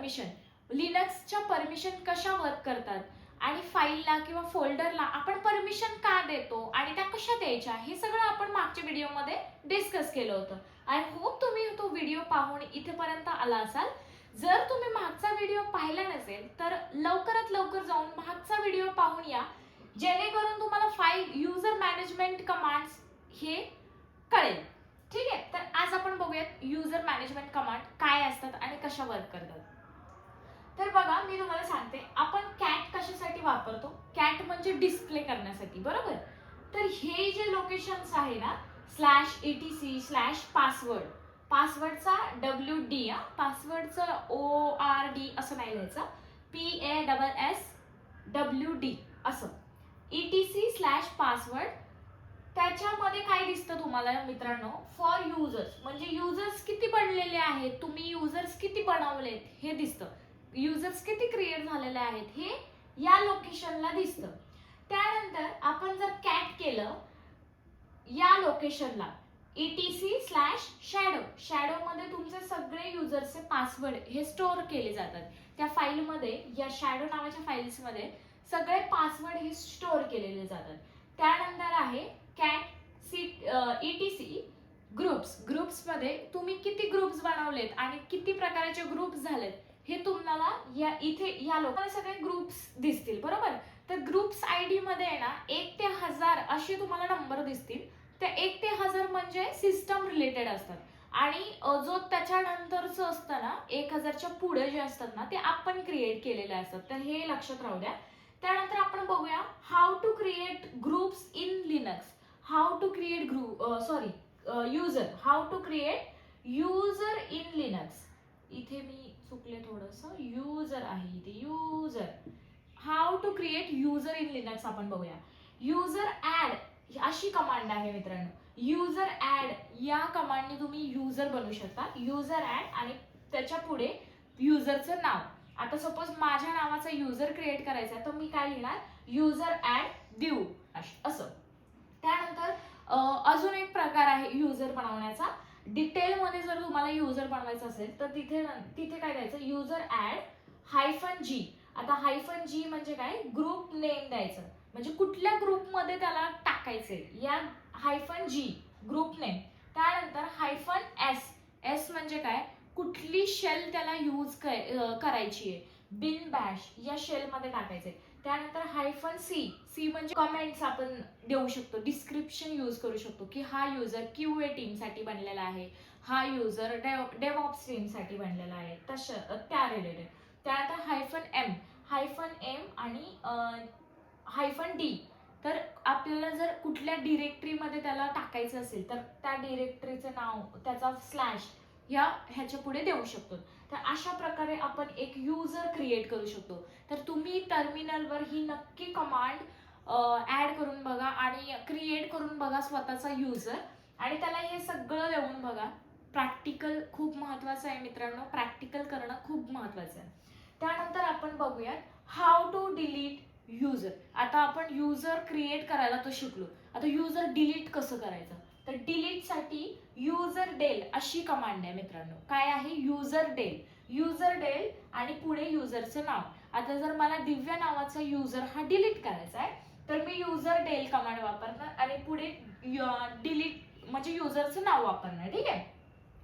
Permission, लिनक्सच्या permission कशा work करतात आणि फाईलला किंवा फोल्डरला आपण परमिशन का देतो आणि त्या कशा द्यायच्या, हे सगळं आपण मागच्या व्हिडिओमध्ये डिस्कस केलं होतं. आय होप तुम्ही तो व्हिडिओ पाहून इथेपर्यंत आला असाल. जर तुम्ही मागचा व्हिडिओ पाहिला नसेल तर लवकरात लवकर जाऊन मागचा व्हिडिओ पाहून या, जेणेकरून तुम्हाला फाईल युजर मॅनेजमेंट कमांड्स हे कळेल. ठीक आहे, तर आज आपण बघूयात युजर मॅनेजमेंट कमांड काय असतात आणि कशा वर्क करतात. तर बघा, मी तुम्हाला सांगते, आपण कॅट कशासाठी वापरतो. कॅट म्हणजे डिस्प्ले करण्यासाठी, बरोबर. तर हे जे लोकेशन्स आहे ना, /etc/password, पासवर्डचा WD, पासवर्डचा ORD असं नाही लिहायचं, PASSWD असं, etc/password. त्याच्यामध्ये काय दिसतं तुम्हाला मित्रांनो, फॉर युजर्स म्हणजे युजर्स किती बनलेले आहेत, तुम्ही युजर्स किती बनवलेत हे दिसतं, युजर्स किती क्रिएट झालेले आहेत हे या लोकेशनला दिसतं. त्यानंतर आपण जर कॅट केलं या लोकेशनला etc/shadow, शॅडो मध्ये तुमचे सगळे युजरचे पासवर्ड हे स्टोअर केले जातात. त्या फाईलमध्ये, या शॅडो नावाच्या फाईल्समध्ये सगळे पासवर्ड हे स्टोअर केलेले जातात. त्यानंतर आहे कॅट etc ग्रुप्स, ग्रुप्समध्ये तुम्ही किती ग्रुप्स बनवलेत आणि किती प्रकारचे ग्रुप्स झालेत हे तुम्हाला या इथे या लोकांना सगळे ग्रुप्स दिसतील, बरोबर. तर ग्रुप्स आयडी मध्ये आहे ना 1 ते 1000 असे तुम्हाला नंबर दिसतील. त्या 1 ते 1000 म्हणजे सिस्टम रिलेटेड असतात आणि जो त्याच्यानंतरचं असतं ना 1000च्या पुढे जे असतात ना ते आपण क्रिएट केलेले असतात. तर हे लक्षात राहू द्या. त्यानंतर आपण बघूया how to create groups in Linux. How to create user, how to create user in Linux. इथे मी चुकले थोडंसं, युजर आहे इथे, user. How to create user in Linux आपण बघूया. युजर ऍड अशी कमांड आहे मित्रांनो. युजर ऍड या कमांडने तुम्ही युजर बनवू शकता. युजर ऍड आणि त्याच्या पुढे युजरचं नाव. आता सपोज माझ्या नावाचा युजर क्रिएट करायचा तर मी काय लिहिणार, युजर ऍड देऊ असं. त्यानंतर अजून एक प्रकार आहे युजर बनवण्याचा. डिटेलमध्ये जर तुम्हाला युजर बनवायचं असेल तर तिथे काय द्यायचं, युजर ऍड -G. आता -G म्हणजे काय, ग्रुप नेम द्यायचं, म्हणजे कुठल्या ग्रुपमध्ये त्याला टाकायचंय या -G ग्रुप नेम. त्यानंतर -S म्हणजे काय, कुठली शेल त्याला यूज करायची आहे, बिन बॅश या शेल मध्ये टाकायचंय. त्यानंतर -C म्हणजे कमेंट्स आपण देऊ शकतो, डिस्क्रिप्शन यूज करू शकतो की हा युजर QA टीम साठी बनलेला आहे, हा युजर डेव्हऑप्स टीम साठी बनलेला आहे, त्या रिलेटेड. त्यानंतर -M आणि -D. तर आपल्याला जर कुठल्या डिरेक्टरीमध्ये त्याला टाकायचं असेल तर त्या डिरेक्टरीचं नाव, त्याचा स्लॅश ह्याच्या पुढे देऊ शकतो. तर अशा प्रकारे आपण एक युजर क्रिएट करू शकतो. तर तुम्ही टर्मिनलवर ही नक्की कमांड ऍड करून बघा आणि क्रिएट करून बघा स्वतःचा युजर, आणि त्याला हे सगळं देऊन बघा. प्रॅक्टिकल खूप महत्वाचं आहे मित्रांनो, प्रॅक्टिकल करणं खूप महत्वाचं आहे. त्यानंतर आपण बघूयात हाऊ टू डिलीट युजर. आता आपण युजर क्रिएट करायला तर शिकलो, आता युजर डिलीट कसं करायचं. तर डिलीट साठी युजर डेल अशी कमांड आहे मित्रांनो. काय आहे, युजर डेल आणि पुढे युजरचं नाव. आता जर मला दिव्या नावाचा युजर हा डिलीट करायचा आहे तर मी युजर डेल कमांड वापरणार आणि पुढे डिलीट म्हणजे युजरचं नाव वापरणार, ठीक आहे.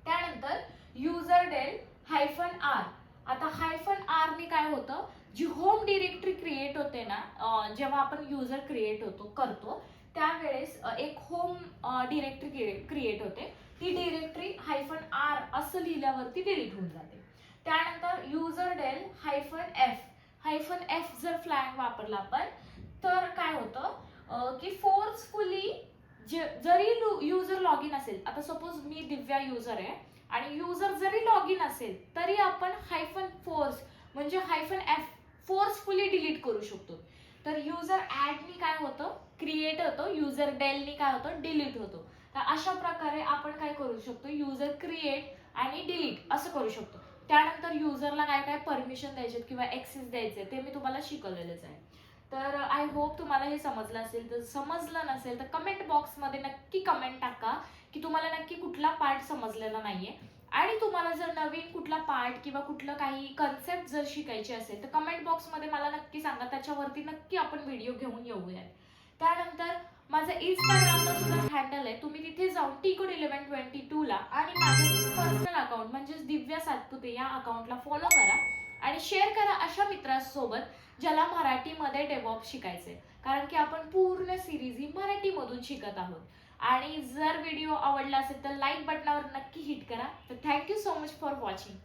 त्यानंतर युजर डेल -R. आता -R ने काय होतं, जी होम डिरेक्टरी क्रिएट होते ना, जेव्हा आपण युजर क्रिएट करतो त्यावेळेस एक होम डिरेक्टरी क्रिएट होते. ती डिरेक्टरी -R असं लिहिल्यावरती डिलीट होऊन जाते. त्यानंतर युजर डेल -F जर फ्लॅग वापरला आपण तर काय होतं की फोर्सफुली जरी युजर लॉग इन असेल, आता सपोज मी दिव्या युजर आहे आणि युजर जरी लॉग इन असेल तरी आपण -फोर्स म्हणजे -F फोर्सफुली डिलीट करू शकतो. तर युजर ऍडनी काय होतं, क्रिएट होतो, युजर डेलनी काय होतं, डिलीट होतो. तर अशा प्रकारे आपण काय करू शकतो, युजर क्रिएट आणि डिलीट असं करू शकतो. त्यानंतर युजरला काय काय परमिशन द्यायचे किंवा ऍक्सेस द्यायचे ते मी तुम्हाला शिकवलेलंच आहे. तर आय होप तुम्हाला हे समजलं असेल. तर समजलं नसेल तर कमेंट बॉक्समध्ये नक्की कमेंट टाका की तुम्हाला नक्की कुठला पार्ट समजलेला नाहीये आणि तुम्हाला जर नवीन कुठला पार्ट किंवा कुठलं काही कन्सेप्ट जर शिकायची असेल तर कमेंट बॉक्समध्ये मला नक्की सांगा, त्याच्यावरती नक्की आपण व्हिडिओ घेऊन येऊयात. त्यानंतर माझं इंस्टाग्रामला सुद्धा हँडल आहे, तुम्ही तिथे जाऊन tcode1122 ला आणि माझं पर्सनल अकाउंट म्हणजेच दिव्या सातपुते या अकाउंटला फॉलो करा आणि शेअर करा अशा मित्रांसोबत ज्याला मराठीमध्ये डेव्हऑप्स शिकायचे, कारण की आपण पूर्ण सिरीज ही मराठीमधून शिकत आहोत. आणि जर व्हिडिओ आवडला असेल तर लाईक बटनावर नक्की हिट करा. तर thank you so much for watching.